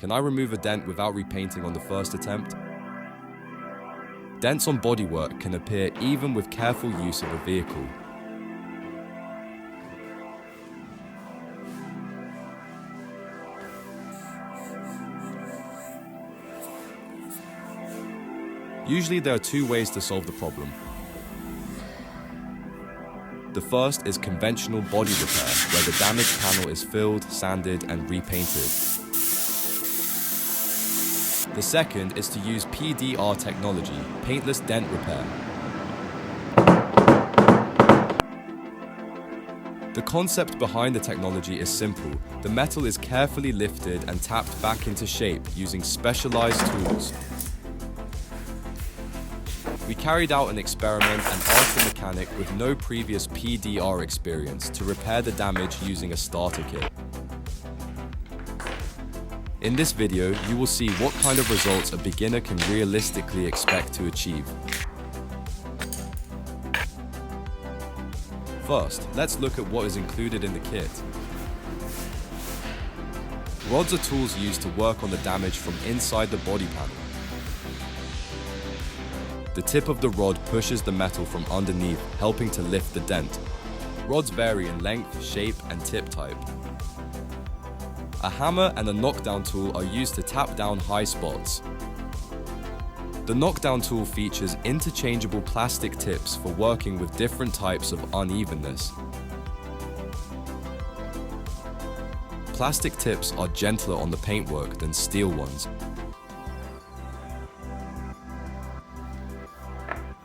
Can I remove a dent without repainting on the first attempt? Dents on bodywork can appear even with careful use of a vehicle. Usually there are two ways to solve the problem. The first is conventional body repair, where the damaged panel is filled, sanded, and repainted. The second is to use PDR technology, Paintless Dent Repair. The concept behind the technology is simple. The metal is carefully lifted and tapped back into shape using specialized tools. We carried out an experiment and asked the mechanic with no previous PDR experience to repair the damage using a starter kit. In this video, you will see what kind of results a beginner can realistically expect to achieve. First, let's look at what is included in the kit. Rods are tools used to work on the damage from inside the body panel. The tip of the rod pushes the metal from underneath, helping to lift the dent. Rods vary in length, shape, and tip type. A hammer and a knockdown tool are used to tap down high spots. The knockdown tool features interchangeable plastic tips for working with different types of unevenness. Plastic tips are gentler on the paintwork than steel ones.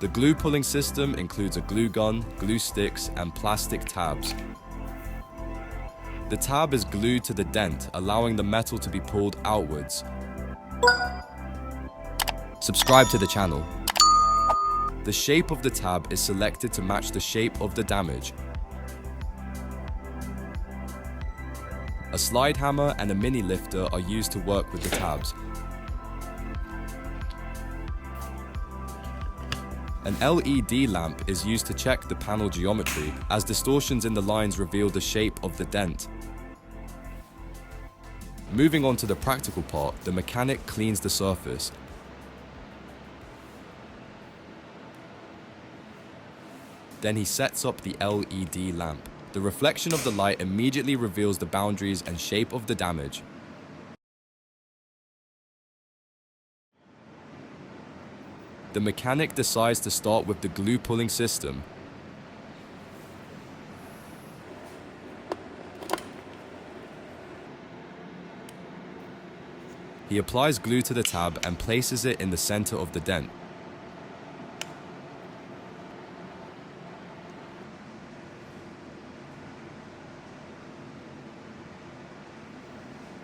The glue pulling system includes a glue gun, glue sticks, and plastic tabs. The tab is glued to the dent, allowing the metal to be pulled outwards. Subscribe to the channel. The shape of the tab is selected to match the shape of the damage. A slide hammer and a mini lifter are used to work with the tabs. An LED lamp is used to check the panel geometry, as distortions in the lines reveal the shape of the dent. Moving on to the practical part, the mechanic cleans the surface. Then he sets up the LED lamp. The reflection of the light immediately reveals the boundaries and shape of the damage. The mechanic decides to start with the glue pulling system. He applies glue to the tab and places it in the center of the dent.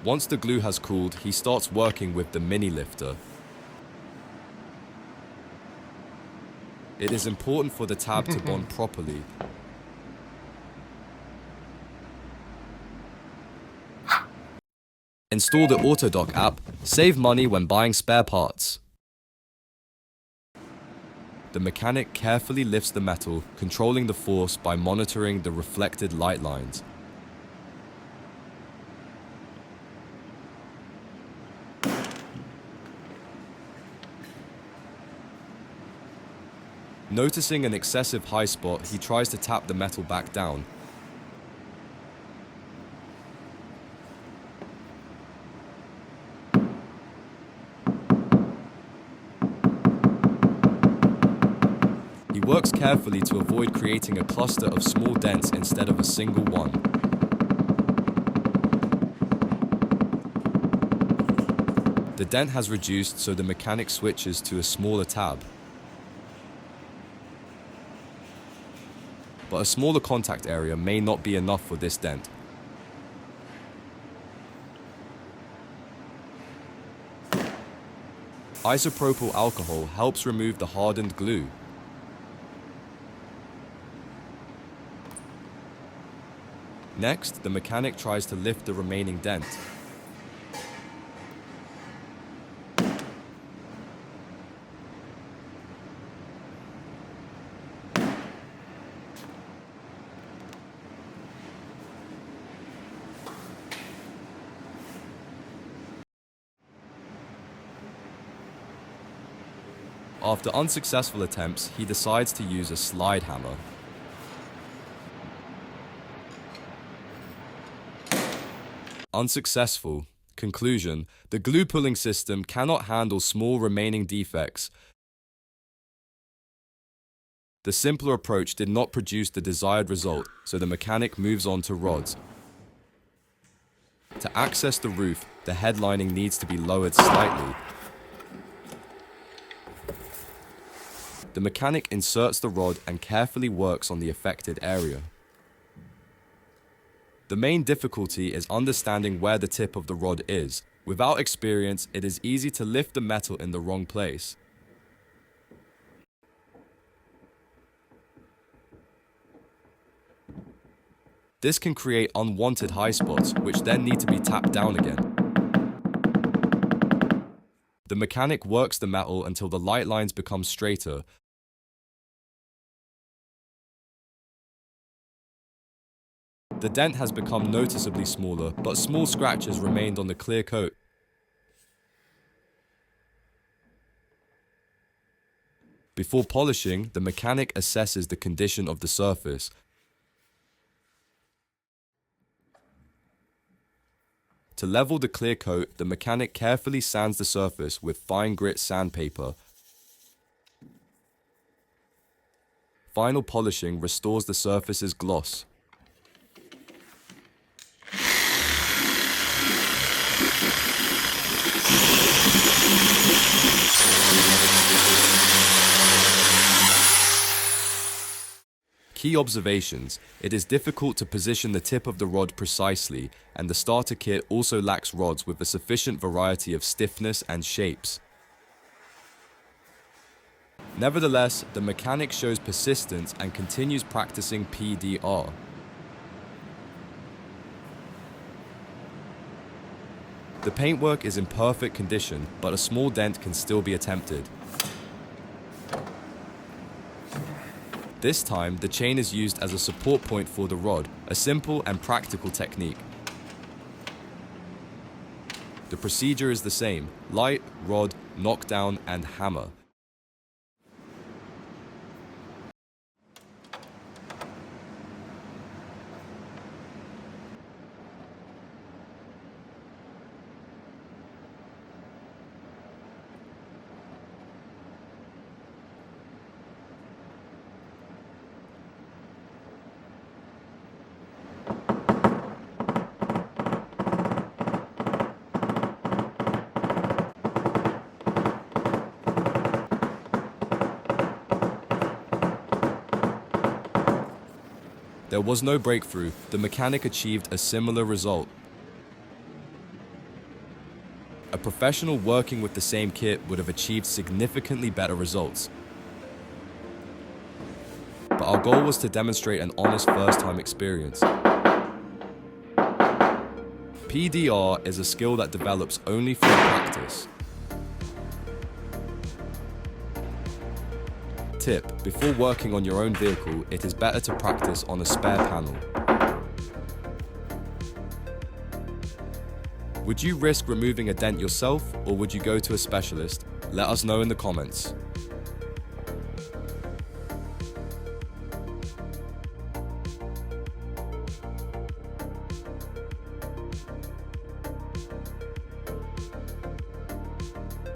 Once the glue has cooled, he starts working with the mini lifter. It is important for the tab to bond properly. Install the Autodoc app. Save money when buying spare parts. The mechanic carefully lifts the metal, controlling the force by monitoring the reflected light lines. Noticing an excessive high spot, he tries to tap the metal back down. He works carefully to avoid creating a cluster of small dents instead of a single one. The dent has reduced, so the mechanic switches to a smaller tab. But a smaller contact area may not be enough for this dent. Isopropyl alcohol helps remove the hardened glue. Next, the mechanic tries to lift the remaining dent. After unsuccessful attempts, he decides to use a slide hammer. Unsuccessful. Conclusion: the glue pulling system cannot handle small remaining defects. The simpler approach did not produce the desired result, so the mechanic moves on to rods. To access the roof, the headlining needs to be lowered slightly. The mechanic inserts the rod and carefully works on the affected area. The main difficulty is understanding where the tip of the rod is. Without experience, it is easy to lift the metal in the wrong place. This can create unwanted high spots, which then need to be tapped down again. The mechanic works the metal until the light lines become straighter. The dent has become noticeably smaller, but small scratches remained on the clear coat. Before polishing, the mechanic assesses the condition of the surface. To level the clear coat, the mechanic carefully sands the surface with fine grit sandpaper. Final polishing restores the surface's gloss. Key observations: it is difficult to position the tip of the rod precisely, and the starter kit also lacks rods with a sufficient variety of stiffness and shapes. Nevertheless, the mechanic shows persistence and continues practicing PDR. The paintwork is in perfect condition, but a small dent can still be attempted. This time, the chain is used as a support point for the rod, a simple and practical technique. The procedure is the same: light, rod, knockdown, and hammer. There was no breakthrough. The mechanic achieved a similar result. A professional working with the same kit would have achieved significantly better results. But our goal was to demonstrate an honest first-time experience. PDR is a skill that develops only through practice. Tip: before working on your own vehicle, it is better to practice on a spare panel. Would you risk removing a dent yourself, or would you go to a specialist? Let us know in the comments.